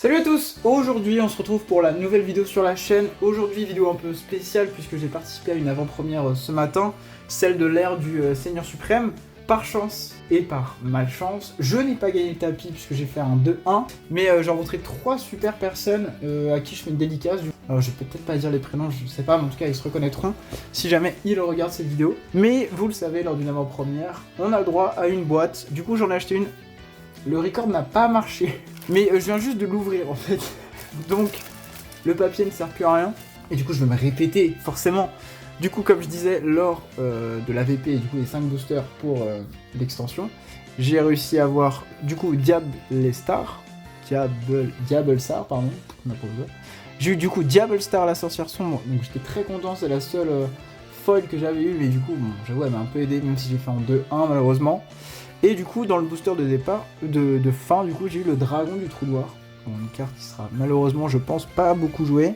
Salut à tous! Aujourd'hui on se retrouve pour la nouvelle vidéo sur la chaîne. Aujourd'hui vidéo un peu spéciale puisque j'ai participé à une avant-première ce matin, celle de l'ère du Seigneur Suprême. Par chance et par malchance, je n'ai pas gagné le tapis puisque j'ai fait un 2-1, mais j'ai rencontré 3 super personnes à qui je fais une dédicace. Alors je vais peut-être pas dire les prénoms, je sais pas, mais en tout cas ils se reconnaîtront si jamais ils regardent cette vidéo. Mais vous le savez, lors d'une avant-première, on a le droit à une boîte. Du coup j'en ai acheté une. Le record n'a pas marché, mais je viens juste de l'ouvrir en fait. Donc le papier ne sert plus à rien. Et du coup je vais me répéter, forcément. Du coup comme je disais, lors de la VP et du coup les 5 boosters pour l'extension, j'ai réussi à avoir du coup Diable Star, pardon, on a pas besoin. J'ai eu du coup Diable Star la sorcière sombre, donc j'étais très content, c'est la seule foil que j'avais eu, mais du coup bon, j'avoue elle m'a un peu aidé, même si j'ai fait en 2-1 malheureusement. Et du coup, dans le booster de départ, de fin, du coup, j'ai eu le dragon du trou noir. Bon, une carte qui sera malheureusement, je pense, pas beaucoup jouée.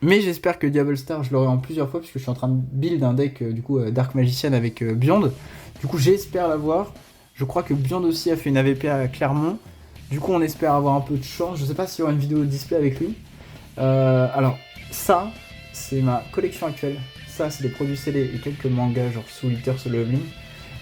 Mais j'espère que Diable Star, je l'aurai en plusieurs fois, puisque je suis en train de build un deck, du coup, Dark Magician avec Beyond. Du coup, j'espère l'avoir. Je crois que Beyond aussi a fait une AVP à Clermont. Du coup, on espère avoir un peu de chance. Je sais pas s'il y aura une vidéo de display avec lui. Alors, ça, c'est ma collection actuelle. Ça, c'est des produits scellés et quelques mangas, genre Soul Eater, Solo Leveling.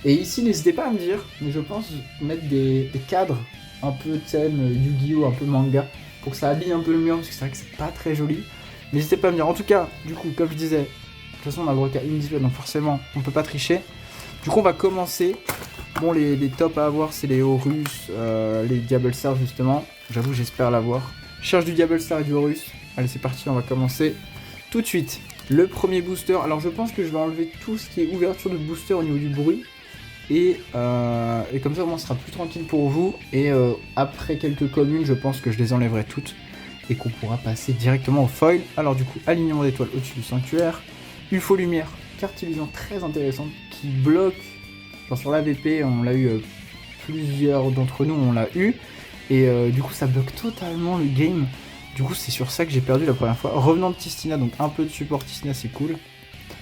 Et ici, n'hésitez pas à me dire, mais je pense mettre des cadres un peu thème Yu-Gi-Oh, un peu manga, pour que ça habille un peu le mur, parce que c'est vrai que c'est pas très joli. N'hésitez pas à me dire. En tout cas, du coup, comme je disais, de toute façon, on a le droit qu'à une display, donc forcément, on peut pas tricher. Du coup, on va commencer. Bon, les tops à avoir, c'est les Horus, les Diable Star, justement. J'avoue, j'espère l'avoir. Je cherche du Diable Star et du Horus. Allez, c'est parti, on va commencer tout de suite. Le premier booster. Alors, je pense que je vais enlever tout ce qui est ouverture de booster au niveau du bruit. Et comme ça au moins ce sera plus tranquille pour vous. Et après quelques communes, je pense que je les enlèverai toutes. Et qu'on pourra passer directement au foil. Alors du coup, alignement d'étoiles au-dessus du sanctuaire. UFO lumière, carte illusion très intéressante qui bloque. Genre sur l'AVP, on l'a eu, plusieurs d'entre nous on l'a eu. Et du coup ça bloque totalement le game. Du coup c'est sur ça que j'ai perdu la première fois. Revenant de Tistina, donc un peu de support Tistina, c'est cool.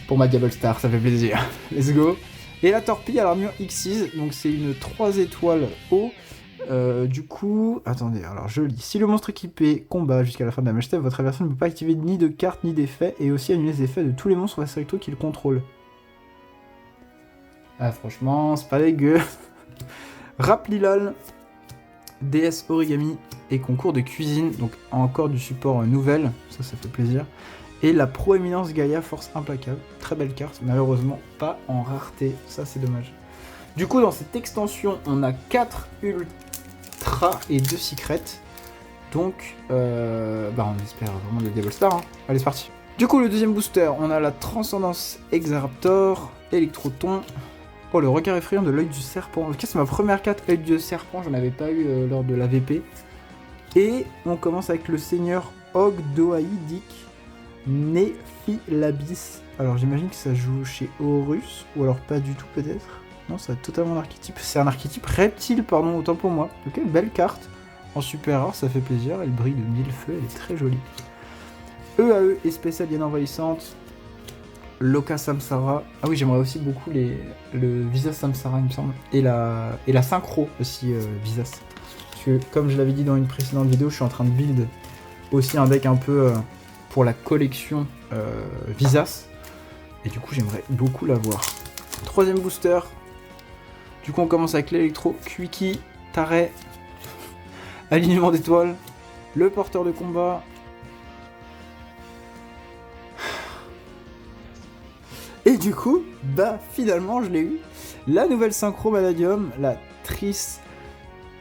Pour ma Diable Star, ça fait plaisir. Let's go. Et la torpille à l'armure Xyz, donc c'est une 3 étoiles haut. Du coup, attendez, alors je lis. Si le monstre équipé combat jusqu'à la fin de la match step, votre adversaire ne peut pas activer ni de cartes ni d'effets et aussi annuler les effets de tous les monstres restrictos qu'il contrôle. Ah, franchement, c'est pas dégueu. Raplilol, déesse origami et concours de cuisine, donc encore du support nouvelle, ça fait plaisir. Et la proéminence Gaïa, force implacable. Très belle carte, malheureusement pas en rareté. Ça, c'est dommage. Du coup, dans cette extension, on a 4 ultra et 2 secrets. Donc, on espère vraiment le Diable Star. Hein. Allez, c'est parti. Du coup, le deuxième booster, on a la Transcendance Exaraptor, Électroton. Oh, le regard effrayant de l'œil du serpent. En tout cas, c'est ma première carte œil du serpent. J'en avais pas eu lors de la VP. Et on commence avec le Seigneur Ogdoaïdic. Néphilabis. Alors j'imagine que ça joue chez Horus, ou alors pas du tout peut-être. Non, c'est totalement un archétype. C'est un archétype reptile, pardon, autant pour moi. Ok, belle carte. En super rare, ça fait plaisir. Elle brille de 1000 feux, elle est très jolie. EAE, espèce alien envahissante. Loka Samsara. Ah oui, j'aimerais aussi beaucoup le Visas Samsara, il me semble. Et la synchro aussi, Visas. Parce que, comme je l'avais dit dans une précédente vidéo, je suis en train de build aussi un deck un peu... pour la collection Visas. Et du coup, j'aimerais beaucoup l'avoir. Troisième booster. Du coup, on commence avec l'électro, Quickie, Taré, alignement d'étoiles, le porteur de combat. Et du coup, finalement, je l'ai eu. La nouvelle synchro Manadium, la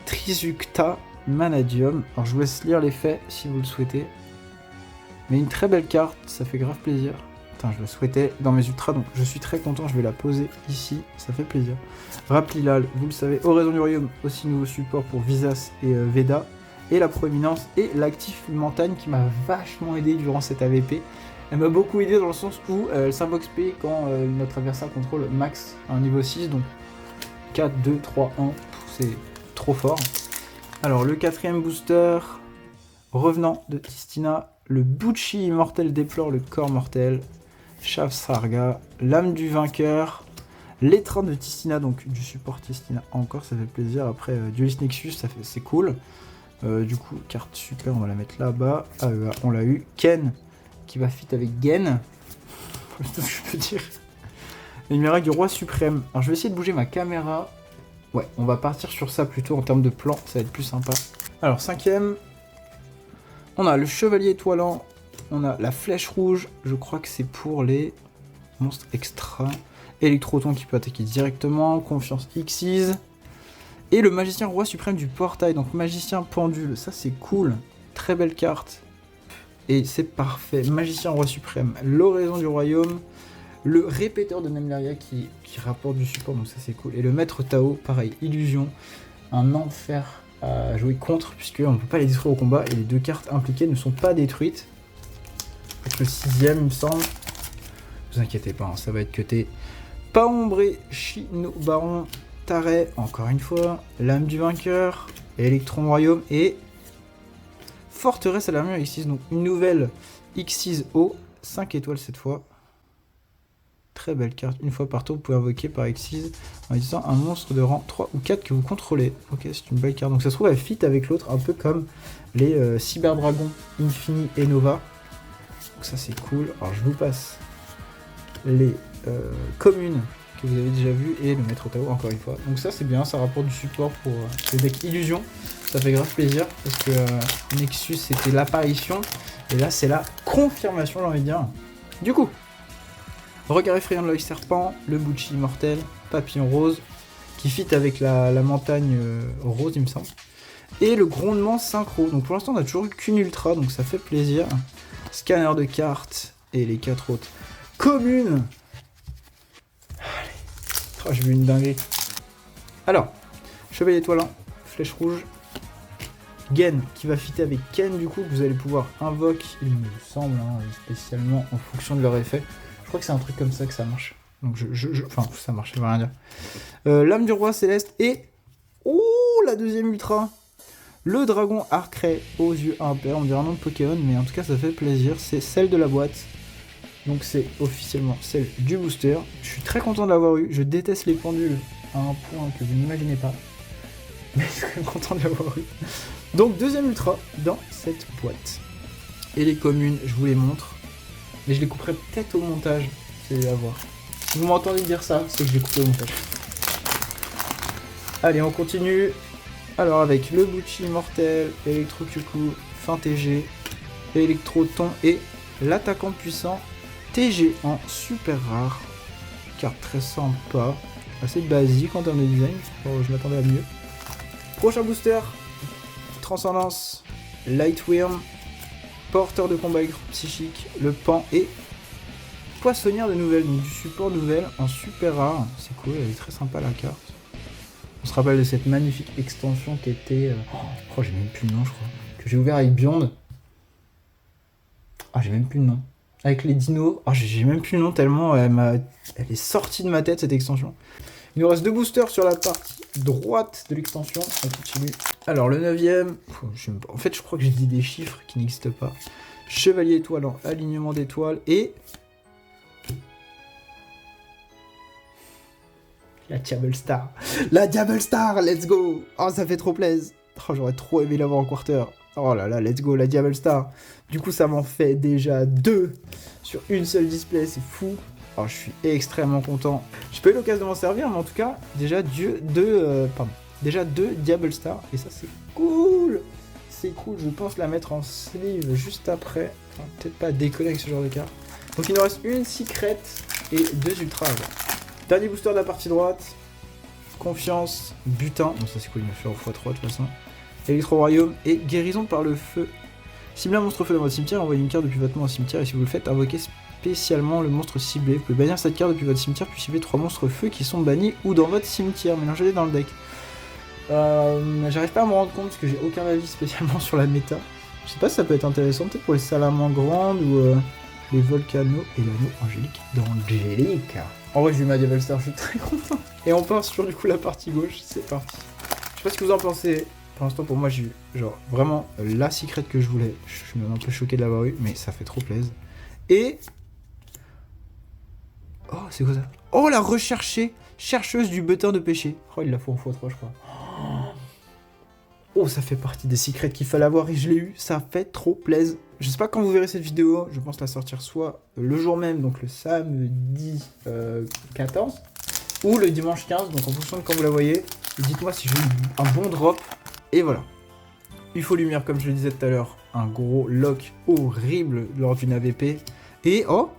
Trisucta Manadium. Alors, je vous laisse lire l'effet si vous le souhaitez. Mais une très belle carte, ça fait grave plaisir. Putain, je la souhaitais dans mes ultras, donc je suis très content, je vais la poser ici, ça fait plaisir. Raplilal, vous le savez, Oraison du Royaume, aussi nouveau support pour Visas et Veda. Et la proéminence et l'actif montagne qui m'a vachement aidé durant cette AVP. Elle m'a beaucoup aidé dans le sens où elle s'invoque P quand notre adversaire contrôle max un niveau 6, donc 4, 2, 3, 1, c'est trop fort. Alors le quatrième booster, revenant de Tistina, le Bucci immortel déplore le corps mortel, Shavsarga, l'âme du vainqueur, l'étreinte de Tistina, donc du support Tistina encore, ça fait plaisir. Après Duelist Nexus, c'est cool. Du coup, carte super, on va la mettre là-bas. AEA, on l'a eu. Ken, qui va fit avec Gen. C'est tout ce que je peux dire. Et le miracle du roi suprême. Alors je vais essayer de bouger ma caméra. Ouais, on va partir sur ça plutôt en termes de plan, ça va être plus sympa. Alors 5ème, on a le chevalier étoilant, on a la flèche rouge, je crois que c'est pour les monstres extra. Électroton qui peut attaquer directement, confiance Xyz. Et le magicien roi suprême du portail, donc magicien pendule, ça c'est cool. Très belle carte. Et c'est parfait, magicien roi suprême, l'oraison du royaume. Le répéteur de Nemleria qui rapporte du support, donc ça c'est cool. Et le maître Tao, pareil, illusion, un enfer à jouer contre, puisqu'on ne peut pas les détruire au combat, et les 2 cartes impliquées ne sont pas détruites. Avec le 6ème, il me semble. Ne vous inquiétez pas, hein, ça va être cuté. Paombré, Chino, Baron, Taret, encore une fois, Lame du vainqueur, Electron Royaume, et Forteresse à l'armure X6, donc une nouvelle X6 O, 5 étoiles cette fois. Très belle carte. Une fois par tour, vous pouvez invoquer par Xyz en utilisant un monstre de rang 3 ou 4 que vous contrôlez. Ok, c'est une belle carte. Donc ça se trouve, elle fit avec l'autre, un peu comme les Cyberdragons Infini et Nova. Donc ça, c'est cool. Alors je vous passe les communes que vous avez déjà vues et le maître Tao, encore une fois. Donc ça, c'est bien. Ça rapporte du support pour le deck Illusion. Ça fait grave plaisir parce que Nexus, c'était l'apparition. Et là, c'est la confirmation, j'ai envie de dire. Du coup, regard effrayant de l'œil serpent, le Bucci immortel, papillon rose, qui fit avec la montagne rose, il me semble. Et le grondement synchro. Donc pour l'instant, on a toujours eu qu'une ultra, donc ça fait plaisir. Scanner de cartes et les 4 autres. Commune. Allez. Oh, j'ai vu une dinguerie. Alors, chevalier étoilant, flèche rouge. Gen qui va fitter avec Ken, du coup, que vous allez pouvoir invoquer, il me semble, hein, spécialement en fonction de leur effet. Je crois que c'est un truc comme ça que ça marche. Donc enfin, ça marche, ça veut rien dire. L'âme du roi céleste et... Oh, la deuxième ultra. Le dragon Arcray aux yeux impairs. On dirait un nom de Pokémon, mais en tout cas, ça fait plaisir. C'est celle de la boîte. Donc c'est officiellement celle du booster. Je suis très content de l'avoir eu. Je déteste les pendules à un point que vous n'imaginez pas. Mais je suis content de l'avoir eu. Donc deuxième ultra dans cette boîte. Et les communes, je vous les montre. Mais je les couperai peut-être au montage, c'est à voir. Si vous m'entendez dire ça, c'est que je les coupe au montage. Allez, on continue. Alors avec le Bucci immortel, Electrocucou, fin TG, Electroton et l'attaquant puissant TG en super rare. Carte très sympa, assez basique en termes de design, je m'attendais à mieux. Prochain booster, Transcendance, Lightworm, porteur de combat psychique, le pan et poissonnière de nouvelles, donc du support nouvelle en super rare. C'est cool, elle est très sympa la carte. On se rappelle de cette magnifique extension qui était... Oh, j'ai même plus le nom, je crois. Que j'ai ouvert avec Beyond. Ah, j'ai même plus le nom. Avec les dinos. Ah, j'ai même plus le nom tellement elle est sortie de ma tête, cette extension. Il nous reste 2 boosters sur la partie droite de l'extension. On continue. Alors, le 9ème... En fait, je crois que j'ai dit des chiffres qui n'existent pas. Chevalier étoilant, alignement d'étoiles et... La Diable Star. La Diable Star, let's go. Oh, ça fait trop plaisir. Oh, j'aurais trop aimé l'avoir en quarter. Oh là là, let's go, la Diable Star. Du coup, ça m'en fait déjà 2 sur une seule display, c'est fou. Alors, je suis extrêmement content. J'ai pas eu l'occasion de m'en servir, mais en tout cas, déjà déjà 2 Diable Star. Et ça, c'est cool. C'est cool, je pense la mettre en sleeve juste après. Enfin, peut-être pas décoller avec ce genre de carte. Donc, il nous reste une Secret et 2 Ultra. Dernier booster de la partie droite. Confiance, butin. Bon, ça c'est cool, il m'a fait au x3 de toute façon. Électro Royaume et guérison par le feu. Ciblez un monstre feu dans votre cimetière, envoyez une carte depuis votre main au cimetière et si vous le faites, invoquez spécialement le monstre ciblé. Vous pouvez bannir cette carte depuis votre cimetière puis cibler 3 monstres feu qui sont bannis ou dans votre cimetière. Mélangez-les dans le deck. J'arrive pas à me rendre compte parce que j'ai aucun avis spécialement sur la méta. Je sais pas si ça peut être intéressant, peut-être pour les salamandres grandes ou les volcanos et l'anneau angélique d'Angélique. En vrai, j'ai eu ma Diable Star, je suis très content. Et on part sur du coup la partie gauche, c'est parti. Je sais pas ce que vous en pensez. Pour l'instant, pour moi, j'ai eu genre vraiment la secret que je voulais. Je suis même un peu choqué de l'avoir eu, mais ça fait trop plaisir. Et... Oh, c'est quoi ça? Oh, la recherchée, chercheuse du butin de péché. Oh, il la faut en x3, je crois. Oh, ça fait partie des secrets qu'il fallait avoir et je l'ai eu, ça fait trop plaisir. Je sais pas quand vous verrez cette vidéo, je pense la sortir soit le jour même, donc le samedi 14, ou le dimanche 15, donc en fonction de quand vous la voyez. Dites-moi si j'ai eu un bon drop, et voilà. UFO Lumière, comme je le disais tout à l'heure, un gros lock horrible lors d'une AVP, et oh,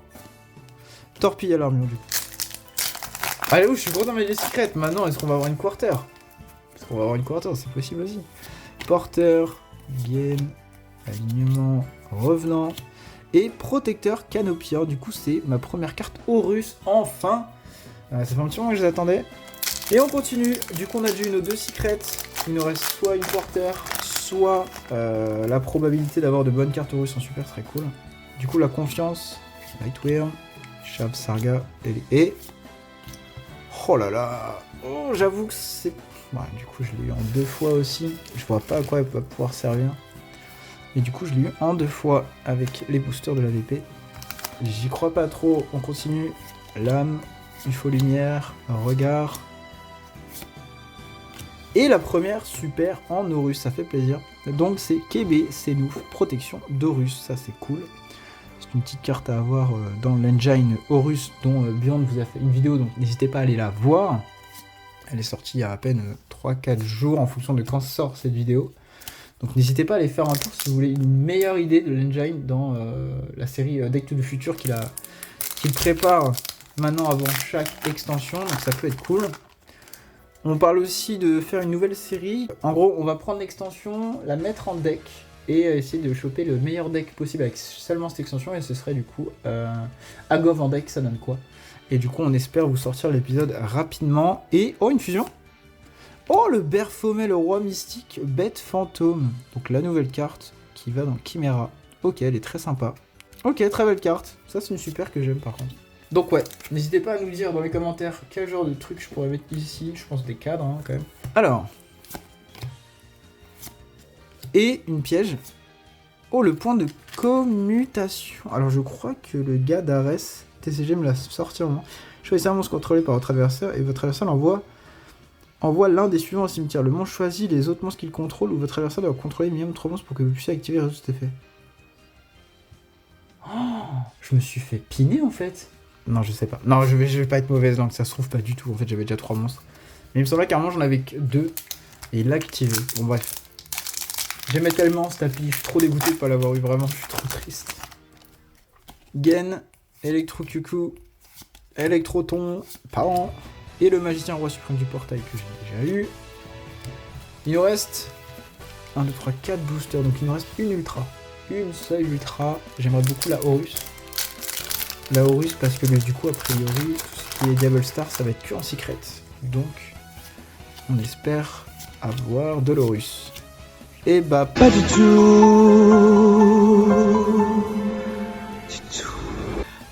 torpille à l'armure du coup. Allez, je suis content mais les secrets, maintenant est-ce qu'on va avoir une quarter? Parce qu'on va avoir une quarter, c'est possible aussi. Porteur, game, alignement, revenant et protecteur canopia. Du coup, c'est ma première carte Horus, enfin. Ça fait un petit moment que je les attendais. Et on continue. Du coup, on a déjà eu nos 2 secrets. Il nous reste soit une quarter, soit la probabilité d'avoir de bonnes cartes Horus en super, très cool. Du coup, la confiance, Lightwear, Shav Sarga et... Oh là là. Oh, j'avoue que c'est... Ouais, du coup, je l'ai eu en 2 fois aussi. Je vois pas à quoi elle va pouvoir servir. Et du coup, je l'ai eu en 2 fois avec les boosters de la VP. J'y crois pas trop. On continue. Lame, UFO Lumière, regard. Et la première super en Horus, ça fait plaisir. Donc c'est KB, c'est nous, protection d'Horus, ça c'est cool. C'est une petite carte à avoir dans l'engine Horus dont Beyond vous a fait une vidéo, donc n'hésitez pas à aller la voir. Elle est sortie il y a à peine 3-4 jours en fonction de quand sort cette vidéo. Donc n'hésitez pas à aller faire un tour si vous voulez une meilleure idée de l'engine dans la série Deck to the Future qu'il prépare maintenant avant chaque extension. Donc ça peut être cool. On parle aussi de faire une nouvelle série. En gros, on va prendre l'extension, la mettre en deck et essayer de choper le meilleur deck possible avec seulement cette extension. Et ce serait du coup Agov en deck, ça donne quoi? Et du coup, on espère vous sortir l'épisode rapidement. Et oh, une fusion! Oh, le Baphomet, le roi mystique, bête fantôme. Donc la nouvelle carte qui va dans Chimera. Ok, elle est très sympa. Ok, très belle carte. Ça, c'est une super que j'aime par contre. Donc ouais, n'hésitez pas à nous dire dans les commentaires quel genre de truc je pourrais mettre ici. Je pense des cadres hein, quand même. Alors. Et une piège. Oh, le point de commutation. Alors je crois que le gars d'Ares, TCG me l'a sorti au moment. Choisissez un monstre contrôlé par votre adversaire et votre adversaire envoie l'un des suivants au cimetière. Le monstre choisit les autres monstres qu'il contrôle ou votre adversaire doit contrôler minimum 3 monstres pour que vous puissiez activer et résoudre cet effet. Oh, je me suis fait piner en fait. Non, je sais pas. Non, je vais pas être mauvaise langue, ça se trouve pas du tout. En fait, j'avais déjà 3 monstres. Mais il me semblait qu'à un moment, j'en avais que 2. Et il l'a activé. Bon, bref. J'aimais tellement ce tapis, je suis trop dégoûté de pas l'avoir eu, vraiment, je suis trop triste. Gen, Electro-Cuckoo, Electroton, Parent, et le magicien roi suprême du portail que j'ai déjà eu. Il nous reste 1, 2, 3, 4 boosters, donc il nous reste une ultra. Une seule ultra. J'aimerais beaucoup la Horus. La Horus parce que du coup, a priori, tout ce qui est Diablo Star, ça va être que en secret. Donc, on espère avoir de l'Horus. Et bah, pas du tout.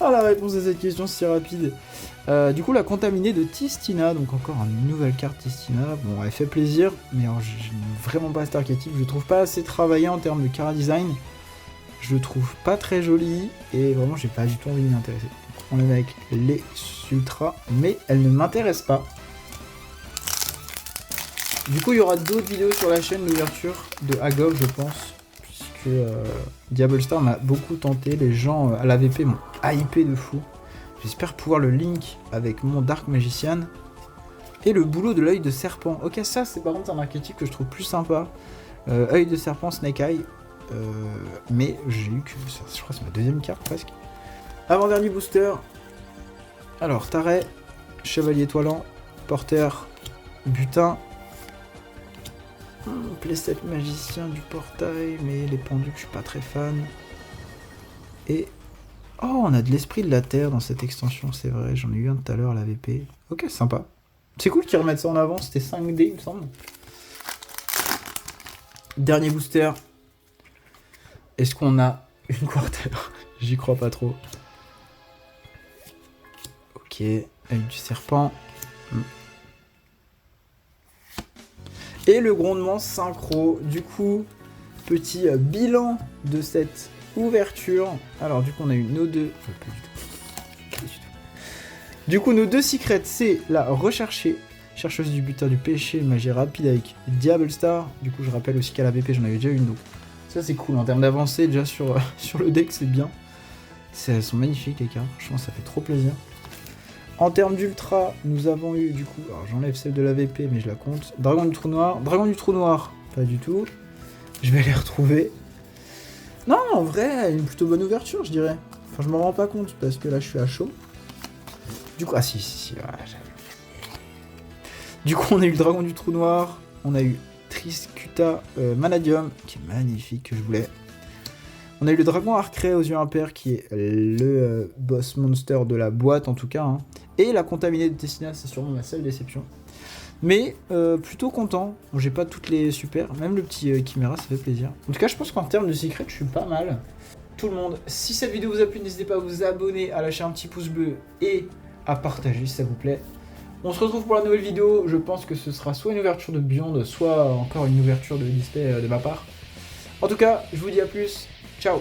Ah, la réponse à cette question, c'est si rapide. Du coup, la contaminée de Tistina, donc encore une nouvelle carte Tistina. Bon, elle fait plaisir, mais alors, j'aime vraiment pas cet archétype. Je le trouve pas assez travaillé en termes de cara design. Je le trouve pas très joli, et vraiment, j'ai pas du tout envie de m'y intéresser. On est avec les ultras, mais elle ne m'intéresse pas. Du coup, il y aura d'autres vidéos sur la chaîne d'ouverture de Agov, je pense, puisque Diablo Star m'a beaucoup tenté. Les gens à l'AVP m'ont hypé de fou. J'espère pouvoir le link avec mon Dark Magician et le boulot de l'œil de serpent. Ok, ça, c'est par contre un archétype que je trouve plus sympa. Œil de serpent, Snake Eye. Mais j'ai eu que ça, je crois que c'est ma deuxième carte presque. Avant-dernier booster. Alors, Tarret, Chevalier Toilant, Porteur, Butin. Playset magicien du portail, mais les pendules, je suis pas très fan. Et... oh, on a de l'esprit de la terre dans cette extension, c'est vrai, j'en ai eu un tout à l'heure à la VP. Ok, sympa. C'est cool qu'ils remettent ça en avant, c'était 5D, il me semble. Dernier booster. Est-ce qu'on a une quarter? J'y crois pas trop. Ok, avec du serpent. Et le grondement synchro. Du coup, petit bilan de cette ouverture. Alors, du coup, on a eu nos deux. Du coup, nos deux secrets, c'est la rechercher Chercheuse du butin du péché, magie rapide avec Diable Star. Du coup, je rappelle aussi qu'à la VP, j'en avais déjà une, donc ça c'est cool. En termes d'avancée, déjà sur le deck, c'est bien. Elles sont magnifiques les cartes, franchement, ça fait trop plaisir. En termes d'ultra, nous avons eu du coup, alors j'enlève celle de la VP, mais je la compte. Dragon du trou noir, pas du tout. Je vais les retrouver. Non, en vrai, une plutôt bonne ouverture, je dirais. Enfin, je m'en rends pas compte parce que là, je suis à chaud. Du coup, ah si, voilà, j'avais. Du coup, on a eu le dragon du trou noir, on a eu Triscuta Manadium, qui est magnifique, que je voulais. On a eu le dragon Arcré aux yeux impairs, qui est le boss monster de la boîte, en tout cas. Hein. Et la contaminée de Tessina, c'est sûrement ma seule déception. Mais plutôt content. Bon, j'ai pas toutes les super, même le petit Chimera, ça fait plaisir. En tout cas, je pense qu'en termes de secret, je suis pas mal. Tout le monde, si cette vidéo vous a plu, n'hésitez pas à vous abonner, à lâcher un petit pouce bleu et à partager si ça vous plaît. On se retrouve pour la nouvelle vidéo. Je pense que ce sera soit une ouverture de Beyond, soit encore une ouverture de display de ma part. En tout cas, je vous dis à plus. Ciao.